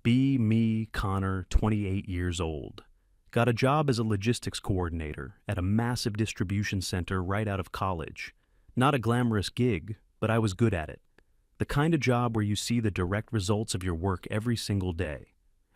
Be me, Connor, 28 years old. Got a job as a logistics coordinator at a massive distribution center right out of college. Not a glamorous gig, but I was good at it. The kind of job where you see the direct results of your work every single day.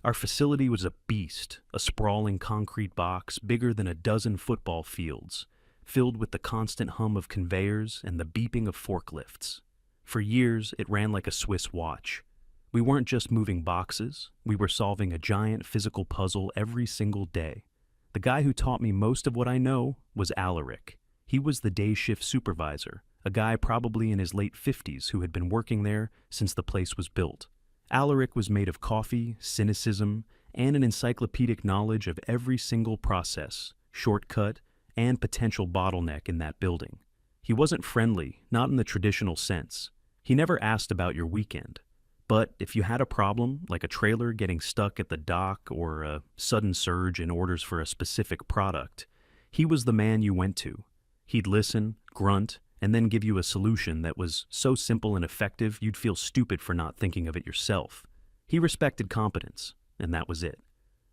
Our facility was a beast, a sprawling concrete box bigger than a dozen football fields, filled with the constant hum of conveyors and the beeping of forklifts. For years, it ran like a Swiss watch. We weren't just moving boxes, we were solving a giant physical puzzle every single day. The guy who taught me most of what I know was Alaric. He was the day shift supervisor, a guy probably in his late 50s who had been working there since the place was built. Alaric was made of coffee, cynicism, and an encyclopedic knowledge of every single process, shortcut, and potential bottleneck in that building. He wasn't friendly, not in the traditional sense. He never asked about your weekend. But if you had a problem, like a trailer getting stuck at the dock or a sudden surge in orders for a specific product, he was the man you went to. He'd listen, grunt, and then give you a solution that was so simple and effective you'd feel stupid for not thinking of it yourself. He respected competence, and that was it.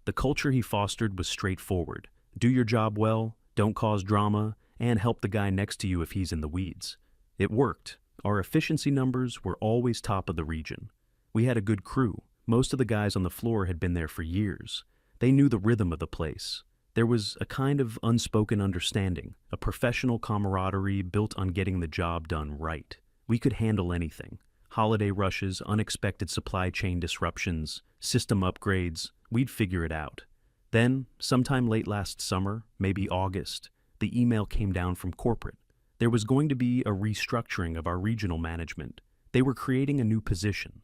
The culture he fostered was straightforward. Do your job well, don't cause drama, and help the guy next to you if he's in the weeds. It worked. Our efficiency numbers were always top of the region. We had a good crew. Most of the guys on the floor had been there for years. They knew the rhythm of the place. There was a kind of unspoken understanding, a professional camaraderie built on getting the job done right. We could handle anything. Holiday rushes, unexpected supply chain disruptions, system upgrades, we'd figure it out. Then, sometime late last summer, maybe August, the email came down from corporate. There was going to be a restructuring of our regional management. They were creating a new position,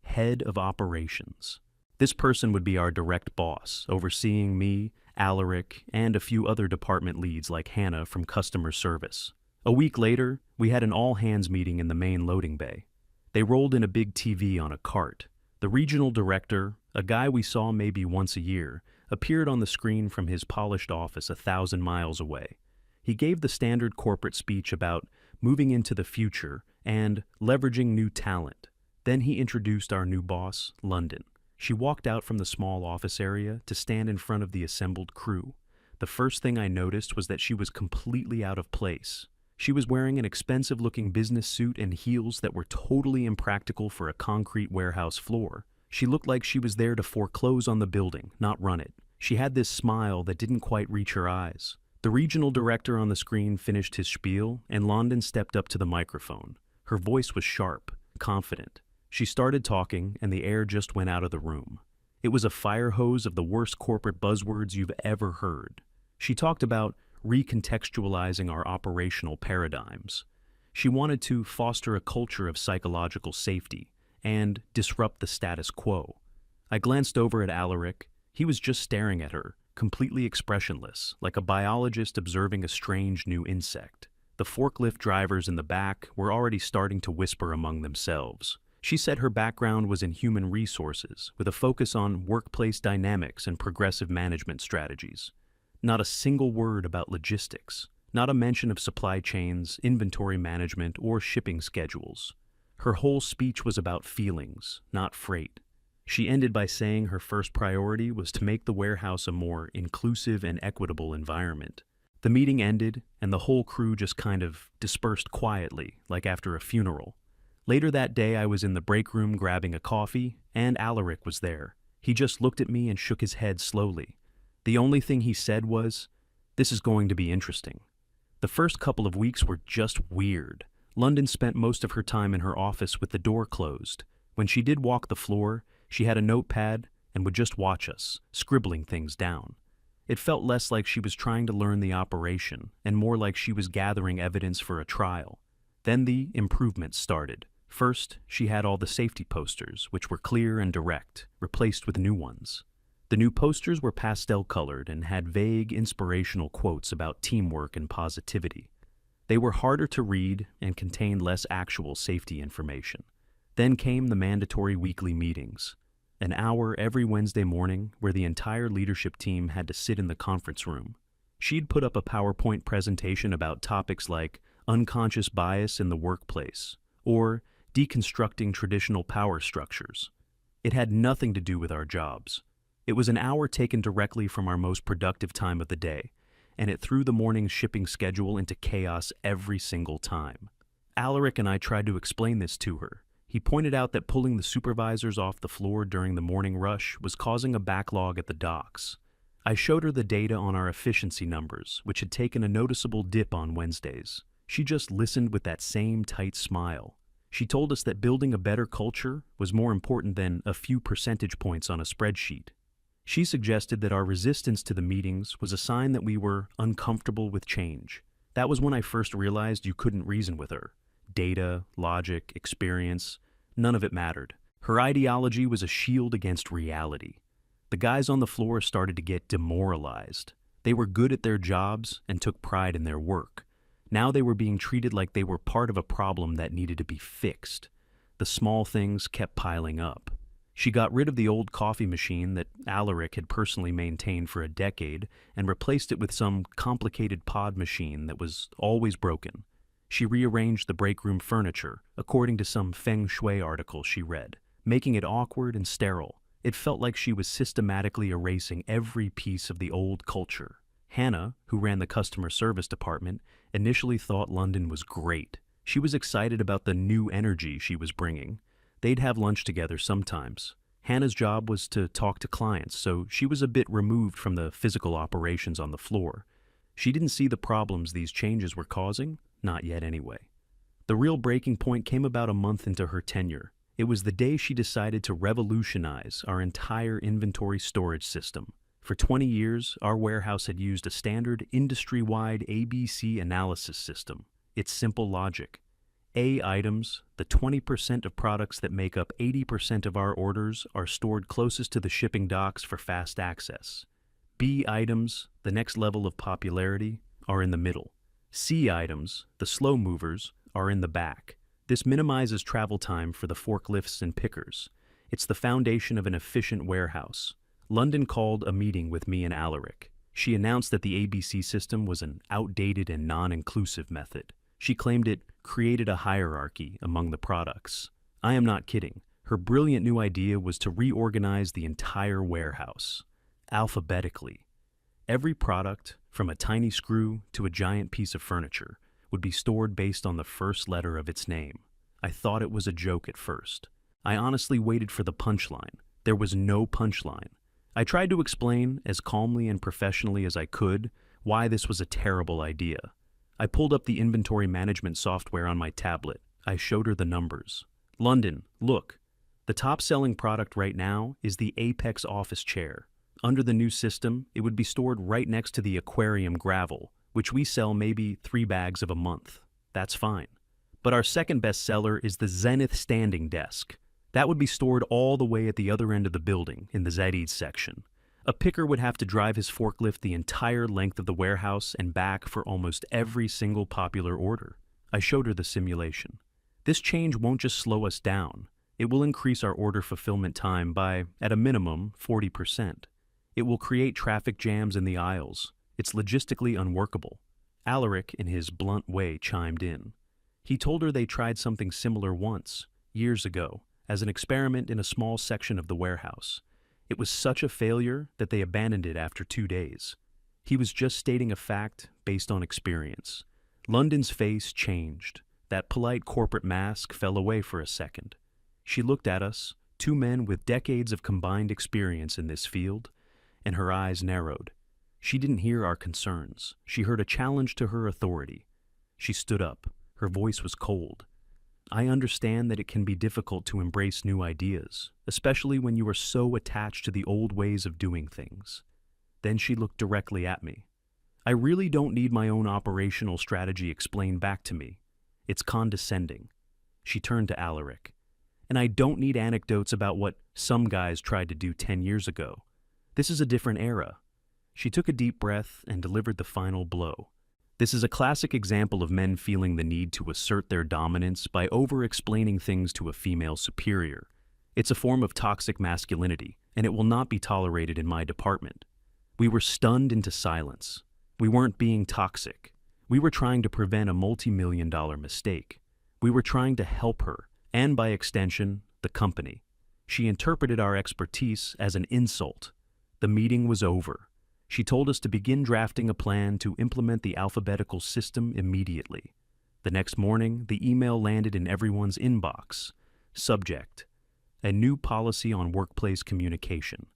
head of operations. This person would be our direct boss, overseeing me, Alaric, and a few other department leads like Hannah from customer service. A week later, we had an all-hands meeting in the main loading bay. They rolled in a big TV on a cart. The regional director, a guy we saw maybe once a year, appeared on the screen from his polished office 1,000 miles away. He gave the standard corporate speech about moving into the future and leveraging new talent. Then he introduced our new boss, London. She walked out from the small office area to stand in front of the assembled crew. The first thing I noticed was that she was completely out of place. She was wearing an expensive-looking business suit and heels that were totally impractical for a concrete warehouse floor. She looked like she was there to foreclose on the building, not run it. She had this smile that didn't quite reach her eyes. The regional director on the screen finished his spiel, and London stepped up to the microphone. Her voice was sharp, confident. She started talking, and the air just went out of the room. It was a fire hose of the worst corporate buzzwords you've ever heard. She talked about recontextualizing our operational paradigms. She wanted to foster a culture of psychological safety and disrupt the status quo. I glanced over at Alaric. He was just staring at her, completely expressionless, like a biologist observing a strange new insect. The forklift drivers in the back were already starting to whisper among themselves. She said her background was in human resources, with a focus on workplace dynamics and progressive management strategies. Not a single word about logistics, not a mention of supply chains, inventory management, or shipping schedules. Her whole speech was about feelings, not freight. She ended by saying her first priority was to make the warehouse a more inclusive and equitable environment. The meeting ended, and the whole crew just kind of dispersed quietly, like after a funeral. Later that day, I was in the break room grabbing a coffee, and Alaric was there. He just looked at me and shook his head slowly. The only thing he said was, "This is going to be interesting." The first couple of weeks were just weird. London spent most of her time in her office with the door closed. When she did walk the floor, she had a notepad and would just watch us, scribbling things down. It felt less like she was trying to learn the operation and more like she was gathering evidence for a trial. Then the improvements started. First, she had all the safety posters, which were clear and direct, replaced with new ones. The new posters were pastel-colored and had vague, inspirational quotes about teamwork and positivity. They were harder to read and contained less actual safety information. Then came the mandatory weekly meetings, an hour every Wednesday morning where the entire leadership team had to sit in the conference room. She'd put up a PowerPoint presentation about topics like unconscious bias in the workplace or deconstructing traditional power structures. It had nothing to do with our jobs. It was an hour taken directly from our most productive time of the day, and it threw the morning's shipping schedule into chaos every single time. Alaric and I tried to explain this to her. He pointed out that pulling the supervisors off the floor during the morning rush was causing a backlog at the docks. I showed her the data on our efficiency numbers, which had taken a noticeable dip on Wednesdays. She just listened with that same tight smile. She told us that building a better culture was more important than a few percentage points on a spreadsheet. She suggested that our resistance to the meetings was a sign that we were uncomfortable with change. That was when I first realized you couldn't reason with her. Data, logic, experience, none of it mattered. Her ideology was a shield against reality. The guys on the floor started to get demoralized. They were good at their jobs and took pride in their work. Now they were being treated like they were part of a problem that needed to be fixed. The small things kept piling up. She got rid of the old coffee machine that Alaric had personally maintained for a decade and replaced it with some complicated pod machine that was always broken. She rearranged the break room furniture, according to some feng shui article she read, making it awkward and sterile. It felt like she was systematically erasing every piece of the old culture. Hannah, who ran the customer service department, initially thought London was great. She was excited about the new energy she was bringing. They'd have lunch together sometimes. Hannah's job was to talk to clients, so she was a bit removed from the physical operations on the floor. She didn't see the problems these changes were causing, not yet anyway. The real breaking point came about a month into her tenure. It was the day she decided to revolutionize our entire inventory storage system. For 20 years, our warehouse had used a standard industry-wide ABC analysis system. It's simple logic. A items, the 20% of products that make up 80% of our orders, are stored closest to the shipping docks for fast access. B items, the next level of popularity, are in the middle. C items, the slow movers, are in the back. This minimizes travel time for the forklifts and pickers. It's the foundation of an efficient warehouse. London called a meeting with me and Alaric. She announced that the ABC system was an outdated and non-inclusive method. She claimed it created a hierarchy among the products. I am not kidding. Her brilliant new idea was to reorganize the entire warehouse, alphabetically. Every product, from a tiny screw to a giant piece of furniture, would be stored based on the first letter of its name. I thought it was a joke at first. I honestly waited for the punchline. There was no punchline. I tried to explain, as calmly and professionally as I could, why this was a terrible idea. I pulled up the inventory management software on my tablet. I showed her the numbers. London, look. The top-selling product right now is the Apex office chair. Under the new system, it would be stored right next to the aquarium gravel, which we sell maybe 3 bags of a month. That's fine. But our second best seller is the Zenith standing desk. That would be stored all the way at the other end of the building, in the Zeddies section. A picker would have to drive his forklift the entire length of the warehouse and back for almost every single popular order. I showed her the simulation. This change won't just slow us down. It will increase our order fulfillment time by, at a minimum, 40%. It will create traffic jams in the aisles. It's logistically unworkable. Alaric, in his blunt way, chimed in. He told her they tried something similar once, years ago, as an experiment in a small section of the warehouse. It was such a failure that they abandoned it after 2 days. He was just stating a fact based on experience. London's face changed. That polite corporate mask fell away for a second. She looked at us, 2 men with decades of combined experience in this field, and her eyes narrowed. She didn't hear our concerns. She heard a challenge to her authority. She stood up. Her voice was cold. I understand that it can be difficult to embrace new ideas, especially when you are so attached to the old ways of doing things. Then she looked directly at me. I really don't need my own operational strategy explained back to me. It's condescending. She turned to Alaric. And I don't need anecdotes about what some guys tried to do 10 years ago. This is a different era. She took a deep breath and delivered the final blow. This is a classic example of men feeling the need to assert their dominance by over-explaining things to a female superior. It's a form of toxic masculinity, and it will not be tolerated in my department. We were stunned into silence. We weren't being toxic. We were trying to prevent a multi-million-dollar mistake. We were trying to help her, and by extension, the company. She interpreted our expertise as an insult. The meeting was over. She told us to begin drafting a plan to implement the alphabetical system immediately. The next morning, the email landed in everyone's inbox. Subject: a new policy on workplace communication.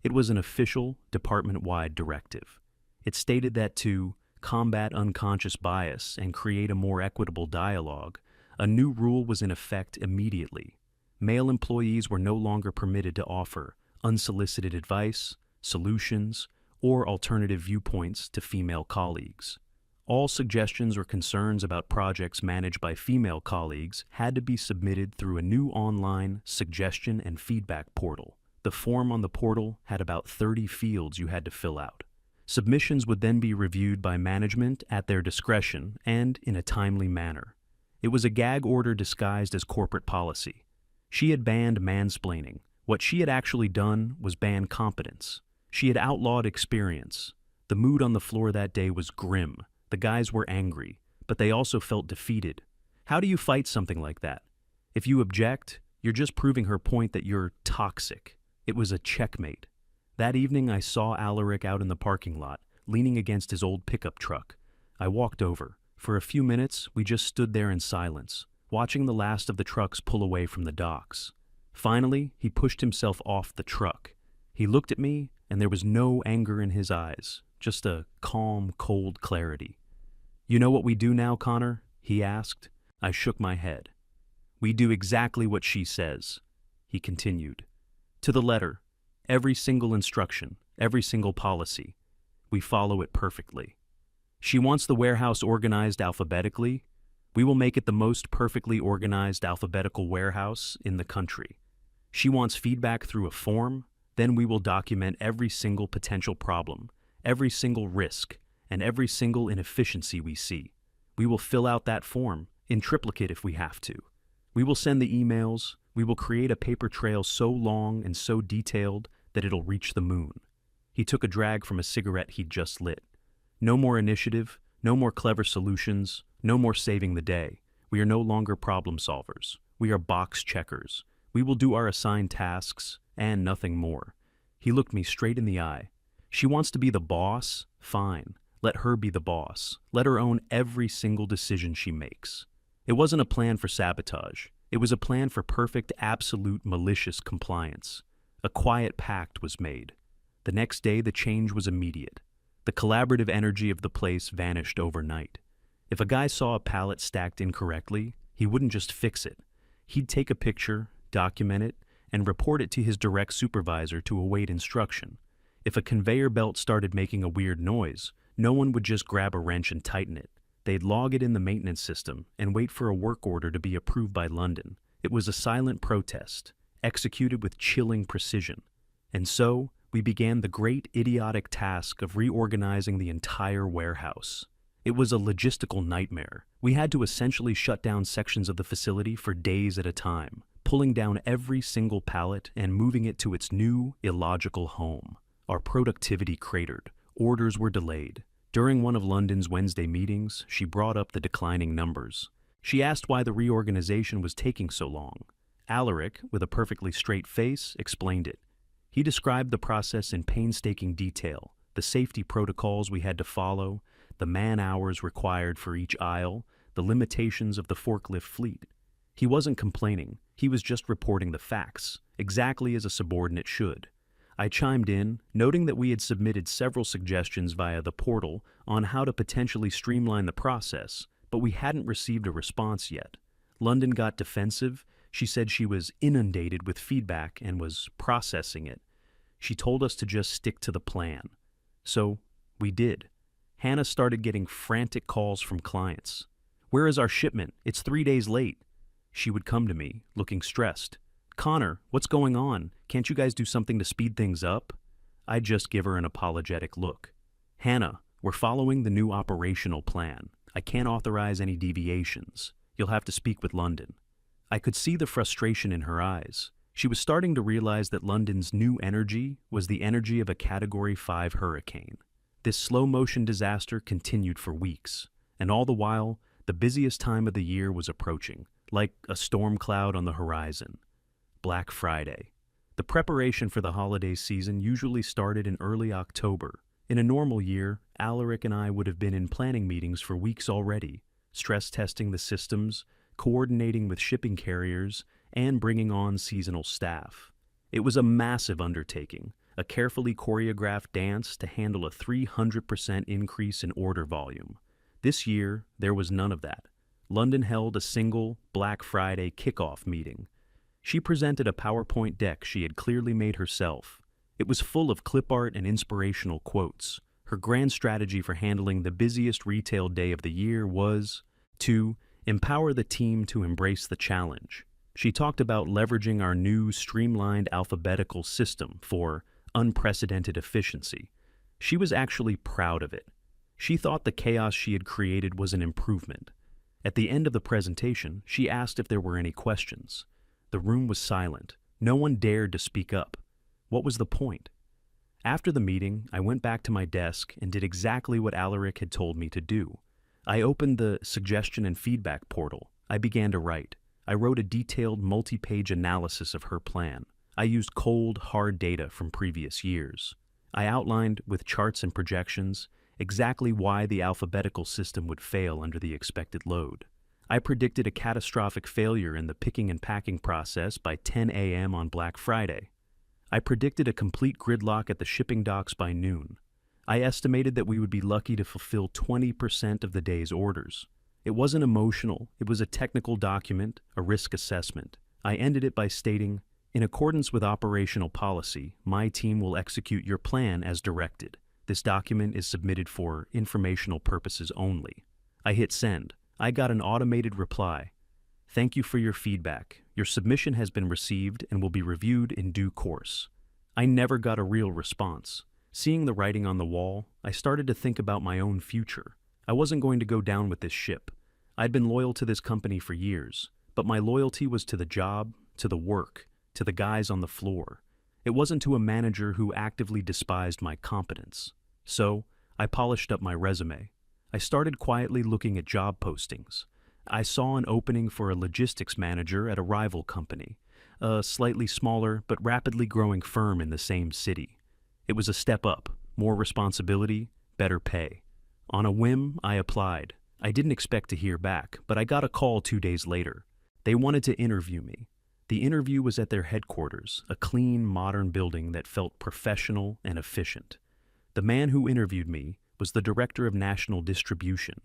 It was an official, department-wide directive. It stated that to combat unconscious bias and create a more equitable dialogue, a new rule was in effect immediately. Male employees were no longer permitted to offer unsolicited advice, solutions, or alternative viewpoints to female colleagues. All suggestions or concerns about projects managed by female colleagues had to be submitted through a new online suggestion and feedback portal. The form on the portal had about 30 fields you had to fill out. Submissions would then be reviewed by management at their discretion and in a timely manner. It was a gag order disguised as corporate policy. She had banned mansplaining. What she had actually done was ban competence. She had outlawed experience. The mood on the floor that day was grim. The guys were angry, but they also felt defeated. How do you fight something like that? If you object, you're just proving her point that you're toxic. It was a checkmate. That evening I saw Alaric out in the parking lot, leaning against his old pickup truck. I walked over. For a few minutes, we just stood there in silence, watching the last of the trucks pull away from the docks. Finally, he pushed himself off the truck. He looked at me, and there was no anger in his eyes, just a calm, cold clarity. "You know what we do now, Connor?" he asked. I shook my head. "We do exactly what she says," he continued. "To the letter. Every single instruction, every single policy. We follow it perfectly. She wants the warehouse organized alphabetically. We will make it the most perfectly organized alphabetical warehouse in the country. She wants feedback through a form. Then we will document every single potential problem, every single risk, and every single inefficiency we see. We will fill out that form, in triplicate if we have to. We will send the emails. We will create a paper trail so long and so detailed that it'll reach the moon." He took a drag from a cigarette he'd just lit. "No more initiative, no more clever solutions, no more saving the day. We are no longer problem solvers. We are box checkers. We will do our assigned tasks, and nothing more." He looked me straight in the eye. "She wants to be the boss? Fine. Let her be the boss. Let her own every single decision she makes." It wasn't a plan for sabotage. It was a plan for perfect, absolute, malicious compliance. A quiet pact was made. The next day, the change was immediate. The collaborative energy of the place vanished overnight. If a guy saw a pallet stacked incorrectly, he wouldn't just fix it. He'd take a picture, document it, and report it to his direct supervisor to await instruction. If a conveyor belt started making a weird noise, no one would just grab a wrench and tighten it. They'd log it in the maintenance system and wait for a work order to be approved by London. It was a silent protest, executed with chilling precision. And so, we began the great idiotic task of reorganizing the entire warehouse. It was a logistical nightmare. We had to essentially shut down sections of the facility for days at a time, pulling down every single pallet and moving it to its new, illogical home. Our productivity cratered. Orders were delayed. During one of London's Wednesday meetings, she brought up the declining numbers. She asked why the reorganization was taking so long. Alaric, with a perfectly straight face, explained it. He described the process in painstaking detail, the safety protocols we had to follow, the man-hours required for each aisle, the limitations of the forklift fleet. He wasn't complaining. He was just reporting the facts, exactly as a subordinate should. I chimed in, noting that we had submitted several suggestions via the portal on how to potentially streamline the process, but we hadn't received a response yet. London got defensive. She said she was inundated with feedback and was processing it. She told us to just stick to the plan. So, we did. Hannah started getting frantic calls from clients. "Where is our shipment? It's 3 days late." She would come to me, looking stressed. "Connor, what's going on? Can't you guys do something to speed things up?" I'd just give her an apologetic look. "Hannah, we're following the new operational plan. I can't authorize any deviations. You'll have to speak with London." I could see the frustration in her eyes. She was starting to realize that London's new energy was the energy of a Category 5 hurricane. This slow-motion disaster continued for weeks, and all the while, the busiest time of the year was approaching, like a storm cloud on the horizon. Black Friday. The preparation for the holiday season usually started in early October. In a normal year, Alaric and I would have been in planning meetings for weeks already, stress testing the systems, coordinating with shipping carriers, and bringing on seasonal staff. It was a massive undertaking, a carefully choreographed dance to handle a 300% increase in order volume. This year, there was none of that. London held a single Black Friday kickoff meeting. She presented a PowerPoint deck she had clearly made herself. It was full of clip art and inspirational quotes. Her grand strategy for handling the busiest retail day of the year was to empower the team to embrace the challenge. She talked about leveraging our new streamlined alphabetical system for unprecedented efficiency. She was actually proud of it. She thought the chaos she had created was an improvement. At the end of the presentation, she asked if there were any questions. The room was silent. No one dared to speak up. What was the point? After the meeting, I went back to my desk and did exactly what Alaric had told me to do. I opened the suggestion and feedback portal. I began to write. I wrote a detailed multi-page analysis of her plan. I used cold, hard data from previous years. I outlined, with charts and projections, exactly why the alphabetical system would fail under the expected load. I predicted a catastrophic failure in the picking and packing process by 10 a.m. on Black Friday. I predicted a complete gridlock at the shipping docks by noon. I estimated that we would be lucky to fulfill 20% of the day's orders. It wasn't emotional, it was a technical document, a risk assessment. I ended it by stating, "In accordance with operational policy, my team will execute your plan as directed. This document is submitted for informational purposes only." I hit send. I got an automated reply. "Thank you for your feedback. Your submission has been received and will be reviewed in due course." I never got a real response. Seeing the writing on the wall, I started to think about my own future. I wasn't going to go down with this ship. I'd been loyal to this company for years, but my loyalty was to the job, to the work, to the guys on the floor. It wasn't to a manager who actively despised my competence. So, I polished up my resume. I started quietly looking at job postings. I saw an opening for a logistics manager at a rival company, a slightly smaller but rapidly growing firm in the same city. It was a step up, more responsibility, better pay. On a whim, I applied. I didn't expect to hear back, but I got a call 2 days later. They wanted to interview me. The interview was at their headquarters, a clean, modern building that felt professional and efficient. The man who interviewed me was the director of national distribution.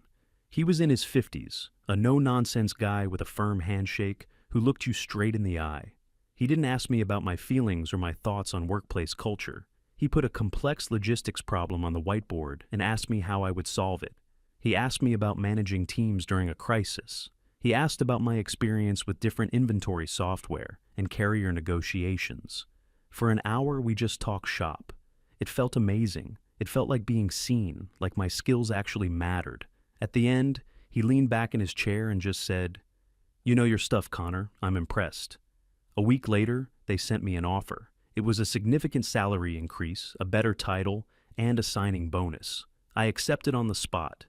He was in his 50s, a no-nonsense guy with a firm handshake who looked you straight in the eye. He didn't ask me about my feelings or my thoughts on workplace culture. He put a complex logistics problem on the whiteboard and asked me how I would solve it. He asked me about managing teams during a crisis. He asked about my experience with different inventory software and carrier negotiations. For an hour, we just talked shop. It felt amazing. It felt like being seen, like my skills actually mattered. At the end, he leaned back in his chair and just said, "You know your stuff, Connor. I'm impressed." A week later, they sent me an offer. It was a significant salary increase, a better title, and a signing bonus. I accepted on the spot.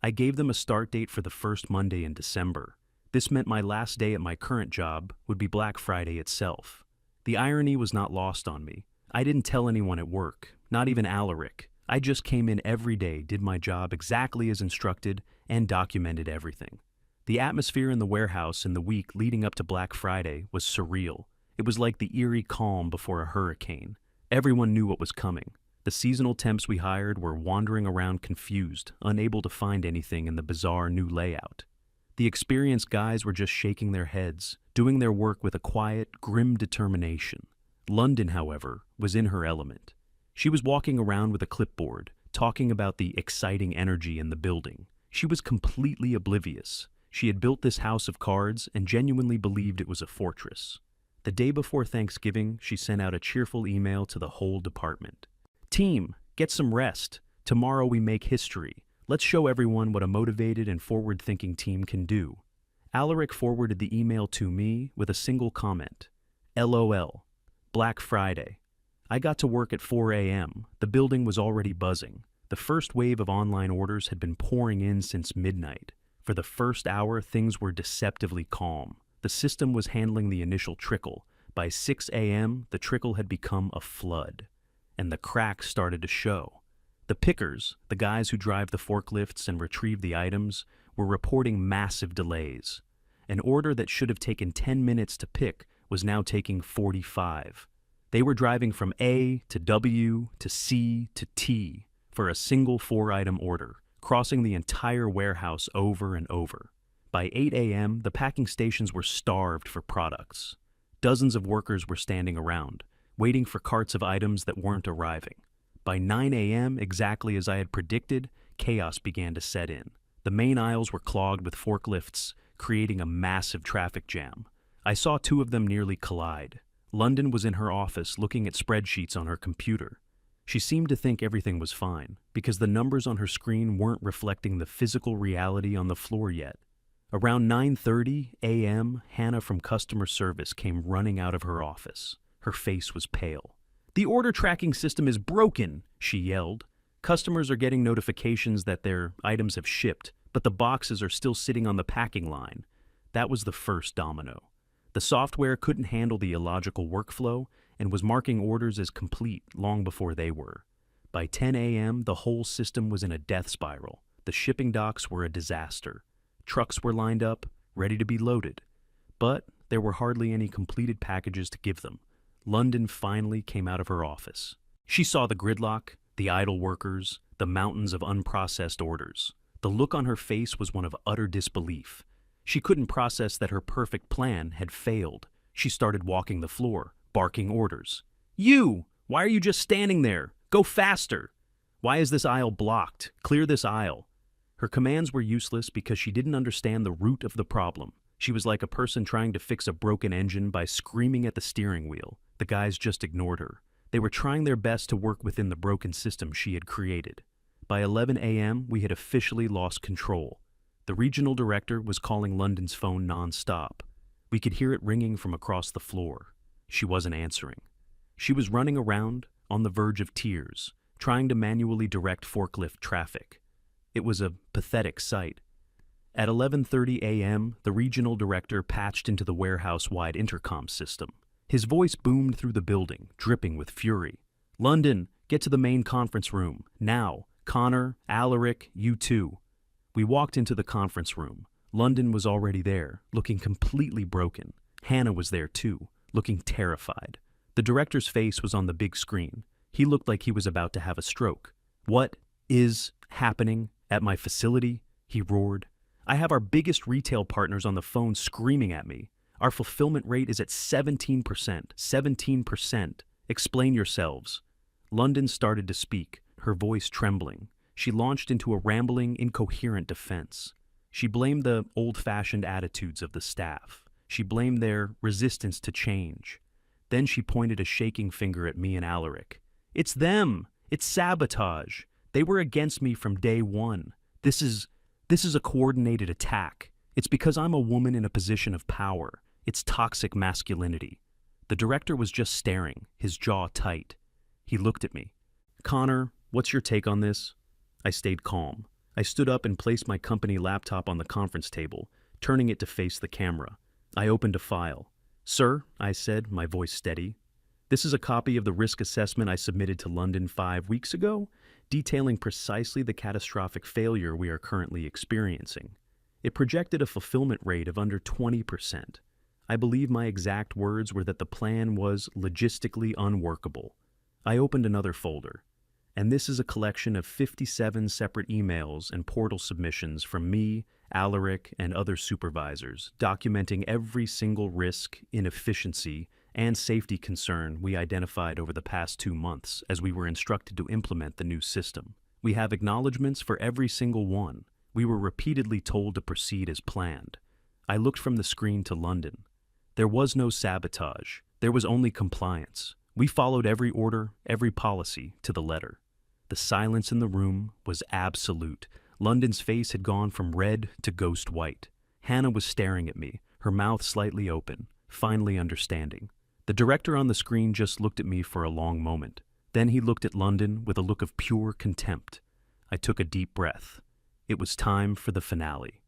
I gave them a start date for the first Monday in December. This meant my last day at my current job would be Black Friday itself. The irony was not lost on me. I didn't tell anyone at work, not even Alaric. I just came in every day, did my job exactly as instructed, and documented everything. The atmosphere in the warehouse in the week leading up to Black Friday was surreal. It was like the eerie calm before a hurricane. Everyone knew what was coming. The seasonal temps we hired were wandering around confused, unable to find anything in the bizarre new layout. The experienced guys were just shaking their heads, doing their work with a quiet, grim determination. London, however, was in her element. She was walking around with a clipboard, talking about the exciting energy in the building. She was completely oblivious. She had built this house of cards and genuinely believed it was a fortress. The day before Thanksgiving, she sent out a cheerful email to the whole department. "Team, get some rest. Tomorrow we make history. Let's show everyone what a motivated and forward-thinking team can do." Alaric forwarded the email to me with a single comment. "LOL. Black Friday." I got to work at 4 a.m. The building was already buzzing. The first wave of online orders had been pouring in since midnight. For the first hour, things were deceptively calm. The system was handling the initial trickle, By 6 a.m., the trickle had become a flood, and the cracks started to show. The pickers, the guys who drive the forklifts and retrieve the items, were reporting massive delays. An order that should have taken 10 minutes to pick was now taking 45. They were driving from A to W to C to T for a single 4-item order, crossing the entire warehouse over and over. By 8 a.m., the packing stations were starved for products. Dozens of workers were standing around, waiting for carts of items that weren't arriving. By 9 a.m., exactly as I had predicted, chaos began to set in. The main aisles were clogged with forklifts, creating a massive traffic jam. I saw 2 of them nearly collide. London was in her office looking at spreadsheets on her computer. She seemed to think everything was fine, because the numbers on her screen weren't reflecting the physical reality on the floor yet. Around 9:30 a.m., Hannah from customer service came running out of her office. Her face was pale. "The order tracking system is broken," she yelled. "Customers are getting notifications that their items have shipped, but the boxes are still sitting on the packing line." That was the first domino. The software couldn't handle the illogical workflow and was marking orders as complete long before they were. By 10 a.m., the whole system was in a death spiral. The shipping docks were a disaster. Trucks were lined up, ready to be loaded. But there were hardly any completed packages to give them. London finally came out of her office. She saw the gridlock, the idle workers, the mountains of unprocessed orders. The look on her face was one of utter disbelief. She couldn't process that her perfect plan had failed. She started walking the floor, barking orders. "You! Why are you just standing there? Go faster! Why is this aisle blocked? Clear this aisle." Her commands were useless because she didn't understand the root of the problem. She was like a person trying to fix a broken engine by screaming at the steering wheel. The guys just ignored her. They were trying their best to work within the broken system she had created. By 11 a.m., we had officially lost control. The regional director was calling London's phone non-stop. We could hear it ringing from across the floor. She wasn't answering. She was running around, on the verge of tears, trying to manually direct forklift traffic. It was a pathetic sight. At 11:30 a.m., the regional director patched into the warehouse-wide intercom system. His voice boomed through the building, dripping with fury. "London, get to the main conference room. Now. Connor, Alaric, you too." We walked into the conference room. London was already there, looking completely broken. Hannah was there too, looking terrified. The director's face was on the big screen. He looked like he was about to have a stroke. "What is happening at my facility?" he roared. "I have our biggest retail partners on the phone screaming at me. Our fulfillment rate is at 17%. 17%. Explain yourselves." London started to speak, her voice trembling. She launched into a rambling, incoherent defense. She blamed the old-fashioned attitudes of the staff. She blamed their resistance to change. Then she pointed a shaking finger at me and Alaric. "It's them! It's sabotage! They were against me from day one. This is a coordinated attack. It's because I'm a woman in a position of power. It's toxic masculinity." The director was just staring, his jaw tight. He looked at me. "Connor, what's your take on this?" I stayed calm. I stood up and placed my company laptop on the conference table, turning it to face the camera. I opened a file. "Sir," I said, my voice steady, "this is a copy of the risk assessment I submitted to London 5 weeks ago, detailing precisely the catastrophic failure we are currently experiencing. It projected a fulfillment rate of under 20%. I believe my exact words were that the plan was logistically unworkable." I opened another folder. And this is a collection of 57 separate emails and portal submissions from me, Alaric, and other supervisors, documenting every single risk, inefficiency, and safety concern we identified over the past 2 months as we were instructed to implement the new system. We have acknowledgments for every single one. We were repeatedly told to proceed as planned. I looked from the screen to London. There was no sabotage. There was only compliance. We followed every order, every policy, to the letter. The silence in the room was absolute. London's face had gone from red to ghost white. Hannah was staring at me, her mouth slightly open, finally understanding. The director on the screen just looked at me for a long moment. Then he looked at London with a look of pure contempt. I took a deep breath. It was time for the finale.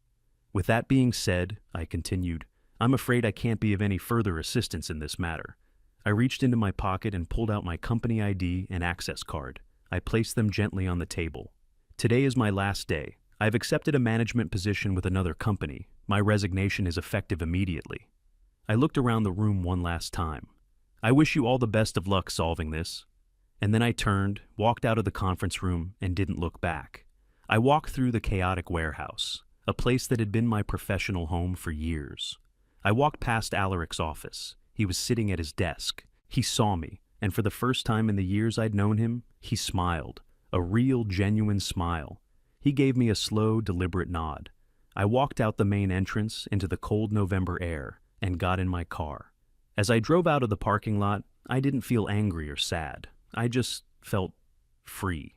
"With that being said," I continued, I'm afraid I can't be of any further assistance in this matter. I reached into my pocket and pulled out my company ID and access card. I placed them gently on the table. Today is my last day. I've accepted a management position with another company. My resignation is effective immediately. I looked around the room one last time. I wish you all the best of luck solving this. And then I turned, walked out of the conference room, and didn't look back. I walked through the chaotic warehouse, a place that had been my professional home for years. I walked past Alaric's office. He was sitting at his desk. He saw me, and for the first time in the years I'd known him, he smiled. A real, genuine smile. He gave me a slow, deliberate nod. I walked out the main entrance into the cold November air and got in my car. As I drove out of the parking lot, I didn't feel angry or sad. I just felt free.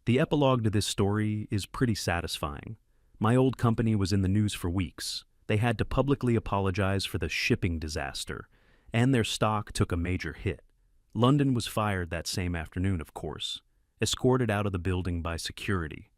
The epilogue to this story is pretty satisfying. My old company was in the news for weeks. They had to publicly apologize for the shipping disaster, and their stock took a major hit. London was fired that same afternoon, of course, escorted out of the building by security.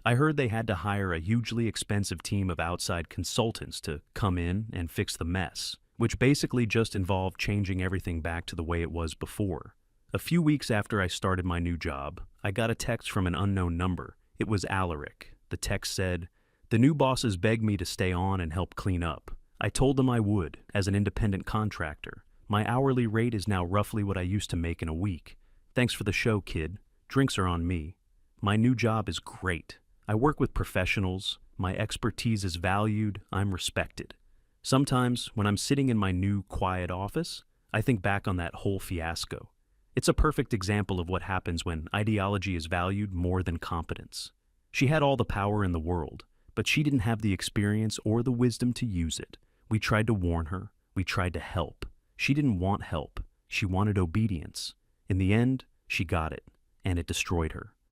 I heard they had to hire a hugely expensive team of outside consultants to come in and fix the mess, which basically just involved changing everything back to the way it was before. A few weeks after I started my new job, I got a text from an unknown number. It was Alaric. The text said, "The new bosses begged me to stay on and help clean up. I told them I would, as an independent contractor. My hourly rate is now roughly what I used to make in a week. Thanks for the show, kid. Drinks are on me. My new job is great. I work with professionals. My expertise is valued. I'm respected. Sometimes, when I'm sitting in my new, quiet office, I think back on that whole fiasco. It's a perfect example of what happens when ideology is valued more than competence. She had all the power in the world, but she didn't have the experience or the wisdom to use it. We tried to warn her. We tried to help. She didn't want help. She wanted obedience. In the end, she got it, and it destroyed her.